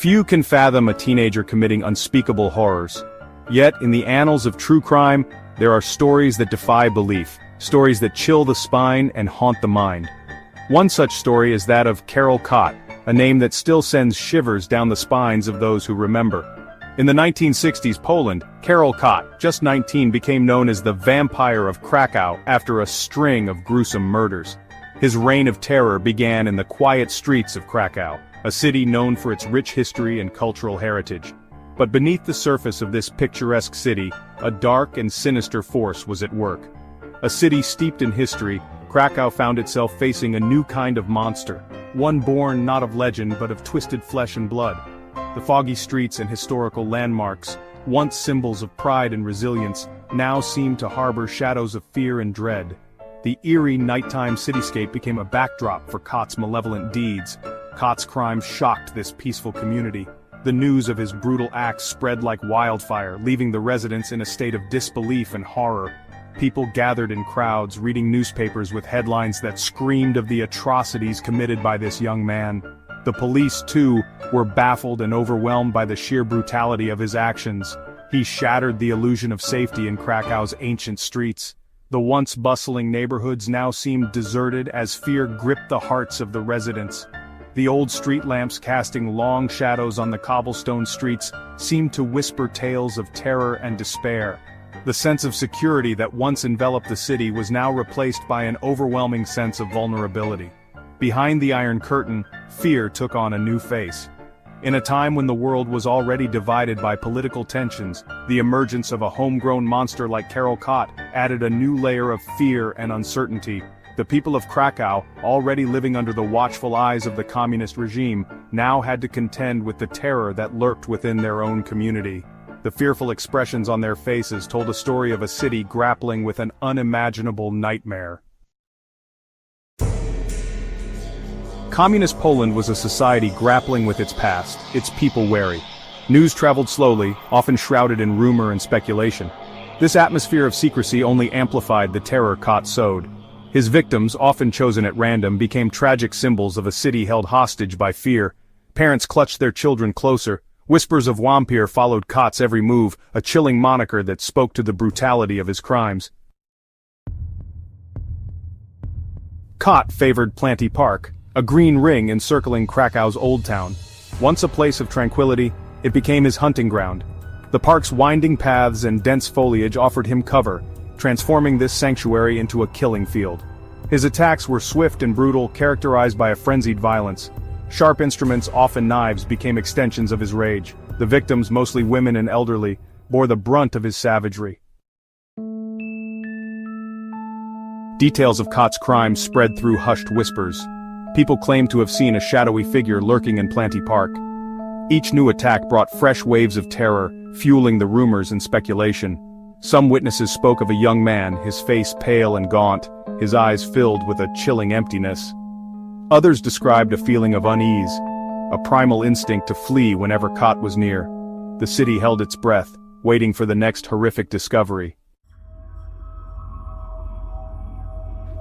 Few can fathom a teenager committing unspeakable horrors. Yet, in the annals of true crime, there are stories that defy belief, stories that chill the spine and haunt the mind. One such story is that of Karol Kot, a name that still sends shivers down the spines of those who remember. In the 1960s Poland, Karol Kot, just 19, became known as the Vampire of Krakow after a string of gruesome murders. His reign of terror began in the quiet streets of Krakow, a city known for its rich history and cultural heritage. But beneath the surface of this picturesque city, a dark and sinister force was at work. A city steeped in history, Krakow found itself facing a new kind of monster, one born not of legend but of twisted flesh and blood. The foggy streets and historical landmarks, once symbols of pride and resilience, now seemed to harbor shadows of fear and dread. The eerie nighttime cityscape became a backdrop for Kot's malevolent deeds. Kot's crimes shocked this peaceful community. The news of his brutal acts spread like wildfire, leaving the residents in a state of disbelief and horror. People gathered in crowds, reading newspapers with headlines that screamed of the atrocities committed by this young man. The police, too, were baffled and overwhelmed by the sheer brutality of his actions. He shattered the illusion of safety in Krakow's ancient streets. The once bustling neighborhoods now seemed deserted as fear gripped the hearts of the residents. The old street lamps casting long shadows on the cobblestone streets seemed to whisper tales of terror and despair. The sense of security that once enveloped the city was now replaced by an overwhelming sense of vulnerability. Behind the Iron Curtain, fear took on a new face. In a time when the world was already divided by political tensions, the emergence of a homegrown monster like Karol Kot added a new layer of fear and uncertainty. The people of Krakow, already living under the watchful eyes of the communist regime, now had to contend with the terror that lurked within their own community. The fearful expressions on their faces told a story of a city grappling with an unimaginable nightmare. Communist Poland was a society grappling with its past, its people wary. News traveled slowly, often shrouded in rumor and speculation. This atmosphere of secrecy only amplified the terror Kot sowed. His victims, often chosen at random, became tragic symbols of a city held hostage by fear. Parents clutched their children closer. Whispers of Wampir followed Kot's every move, a chilling moniker that spoke to the brutality of his crimes. Kot favored Planty Park, a green ring encircling Krakow's Old Town. Once a place of tranquility, it became his hunting ground. The park's winding paths and dense foliage offered him cover, transforming this sanctuary into a killing field. His attacks were swift and brutal, characterized by a frenzied violence. Sharp instruments, often knives, became extensions of his rage. The victims, mostly women and elderly, bore the brunt of his savagery. Details of Kot's crimes spread through hushed whispers. People claimed to have seen a shadowy figure lurking in Planty Park. Each new attack brought fresh waves of terror, fueling the rumors and speculation. Some witnesses spoke of a young man, his face pale and gaunt, his eyes filled with a chilling emptiness. Others described a feeling of unease, a primal instinct to flee whenever Kot was near. The city held its breath, waiting for the next horrific discovery.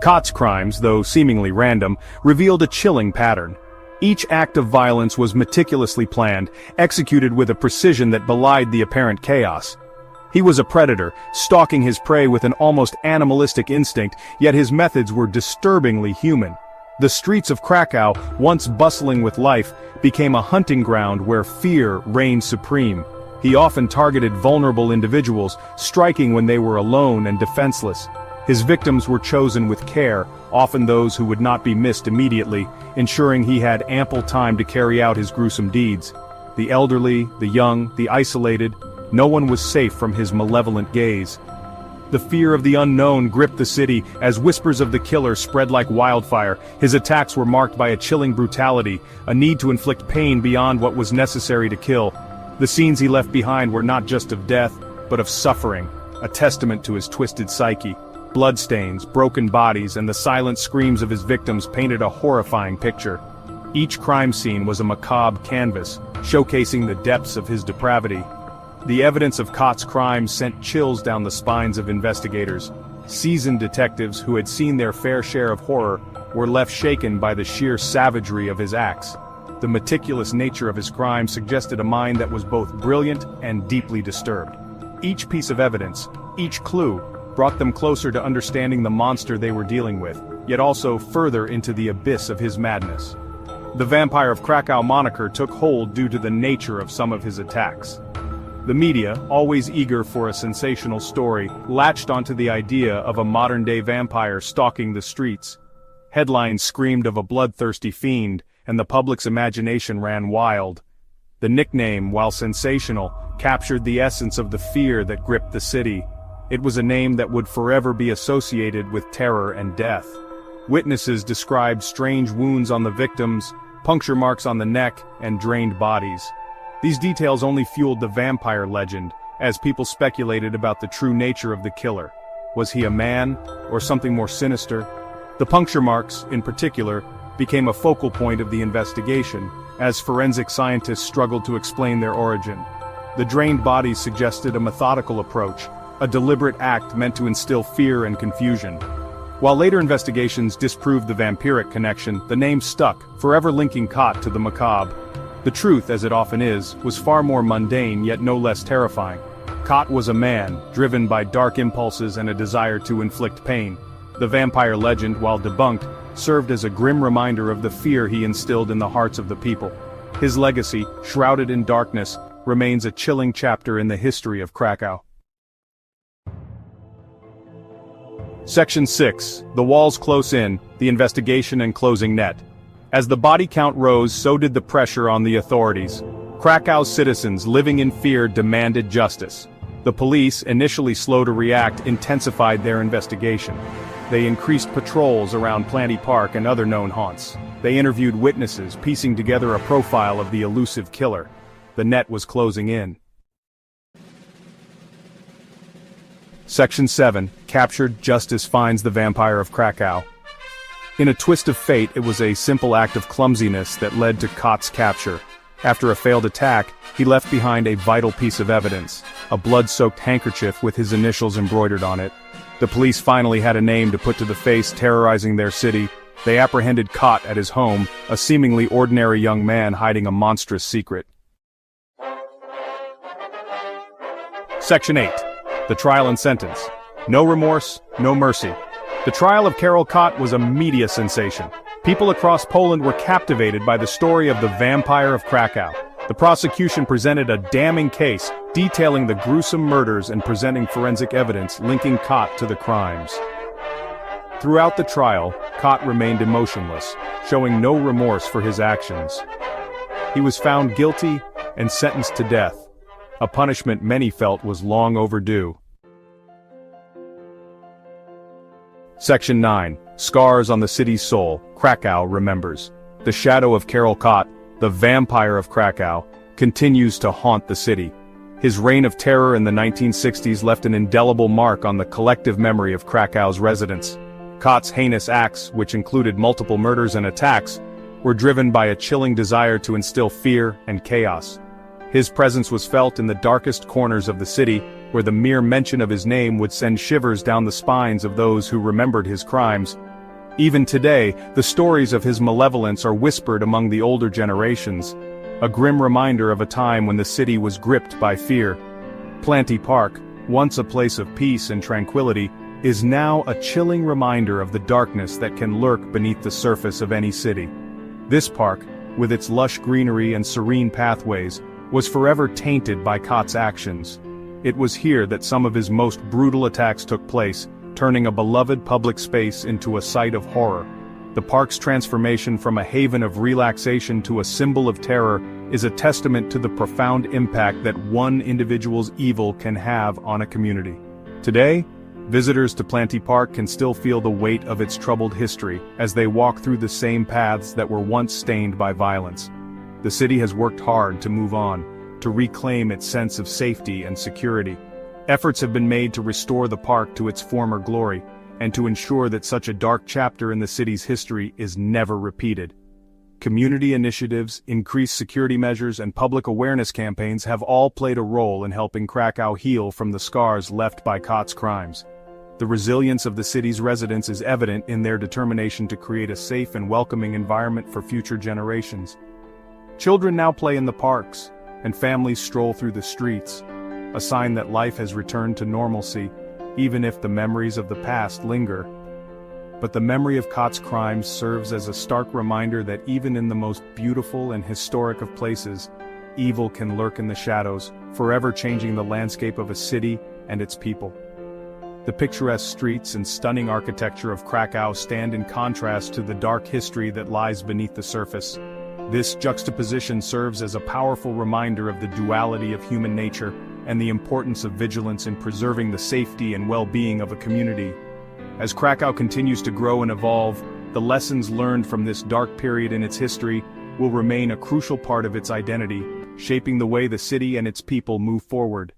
Kot's crimes, though seemingly random, revealed a chilling pattern. Each act of violence was meticulously planned, executed with a precision that belied the apparent chaos. He was a predator, stalking his prey with an almost animalistic instinct, yet his methods were disturbingly human. The streets of Krakow, once bustling with life, became a hunting ground where fear reigned supreme. He often targeted vulnerable individuals, striking when they were alone and defenseless. His victims were chosen with care, often those who would not be missed immediately, ensuring he had ample time to carry out his gruesome deeds. The elderly, the young, the isolated, no one was safe from his malevolent gaze. The fear of the unknown gripped the city as whispers of the killer spread like wildfire. His attacks were marked by a chilling brutality, a need to inflict pain beyond what was necessary to kill. The scenes he left behind were not just of death, but of suffering, a testament to his twisted psyche. Bloodstains, broken bodies, and the silent screams of his victims painted a horrifying picture. Each crime scene was a macabre canvas, showcasing the depths of his depravity. The evidence of Kot's crimes sent chills down the spines of investigators. Seasoned detectives who had seen their fair share of horror were left shaken by the sheer savagery of his acts. The meticulous nature of his crime suggested a mind that was both brilliant and deeply disturbed. Each piece of evidence, each clue, brought them closer to understanding the monster they were dealing with, yet also further into the abyss of his madness. The Vampire of Krakow moniker took hold due to the nature of some of his attacks. The media, always eager for a sensational story, latched onto the idea of a modern-day vampire stalking the streets. Headlines screamed of a bloodthirsty fiend, and the public's imagination ran wild. The nickname, while sensational, captured the essence of the fear that gripped the city. It was a name that would forever be associated with terror and death. Witnesses described strange wounds on the victims, puncture marks on the neck, and drained bodies. These details only fueled the vampire legend, as people speculated about the true nature of the killer. Was he a man, or something more sinister? The puncture marks, in particular, became a focal point of the investigation, as forensic scientists struggled to explain their origin. The drained bodies suggested a methodical approach, a deliberate act meant to instill fear and confusion. While later investigations disproved the vampiric connection, the name stuck, forever linking Kot to the macabre. The truth, as it often is, was far more mundane yet no less terrifying. Kot was a man, driven by dark impulses and a desire to inflict pain. The vampire legend, while debunked, served as a grim reminder of the fear he instilled in the hearts of the people. His legacy, shrouded in darkness, remains a chilling chapter in the history of Krakow. Section 6. The walls close in, the investigation and closing net. As the body count rose, so did the pressure on the authorities. Krakow's citizens, living in fear, demanded justice. The police, initially slow to react, intensified their investigation. They increased patrols around Planty Park and other known haunts. They interviewed witnesses, piecing together a profile of the elusive killer. The net was closing in. Section 7. Captured, justice finds the Vampire of Krakow. In a twist of fate, it was a simple act of clumsiness that led to Kot's capture. After a failed attack, he left behind a vital piece of evidence, a blood-soaked handkerchief with his initials embroidered on it. The police finally had a name to put to the face terrorizing their city. They apprehended Kot at his home, a seemingly ordinary young man hiding a monstrous secret. Section 8. The trial and sentence. No remorse, no mercy. The trial of Karol Kot was a media sensation. People across Poland were captivated by the story of the Vampire of Krakow. The prosecution presented a damning case, detailing the gruesome murders and presenting forensic evidence linking Kot to the crimes. Throughout the trial, Kot remained emotionless, showing no remorse for his actions. He was found guilty and sentenced to death, a punishment many felt was long overdue. Section 9. Scars on the city's soul. Krakow remembers. The shadow of Karol Kot, the Vampire of Krakow, continues to haunt the city. His reign of terror in the 1960s left an indelible mark on the collective memory of Krakow's residents. Kot's heinous acts, which included multiple murders and attacks, were driven by a chilling desire to instill fear and chaos. His presence was felt in the darkest corners of the city, where the mere mention of his name would send shivers down the spines of those who remembered his crimes. Even today, the stories of his malevolence are whispered among the older generations, a grim reminder of a time when the city was gripped by fear. Planty Park, once a place of peace and tranquility, is now a chilling reminder of the darkness that can lurk beneath the surface of any city. This park, with its lush greenery and serene pathways, was forever tainted by Kot's actions. It was here that some of his most brutal attacks took place, turning a beloved public space into a site of horror. The park's transformation from a haven of relaxation to a symbol of terror is a testament to the profound impact that one individual's evil can have on a community. Today, visitors to Planty Park can still feel the weight of its troubled history as they walk through the same paths that were once stained by violence. The city has worked hard to move on, to reclaim its sense of safety and security. Efforts have been made to restore the park to its former glory, and to ensure that such a dark chapter in the city's history is never repeated. Community initiatives, increased security measures, and public awareness campaigns have all played a role in helping Krakow heal from the scars left by Kot's crimes. The resilience of the city's residents is evident in their determination to create a safe and welcoming environment for future generations. Children now play in the parks, and families stroll through the streets, a sign that life has returned to normalcy, even if the memories of the past linger. But the memory of Kot's crimes serves as a stark reminder that even in the most beautiful and historic of places, evil can lurk in the shadows, forever changing the landscape of a city and its people. The picturesque streets and stunning architecture of Krakow stand in contrast to the dark history that lies beneath the surface. This juxtaposition serves as a powerful reminder of the duality of human nature and the importance of vigilance in preserving the safety and well-being of a community. As Krakow continues to grow and evolve, the lessons learned from this dark period in its history will remain a crucial part of its identity, shaping the way the city and its people move forward.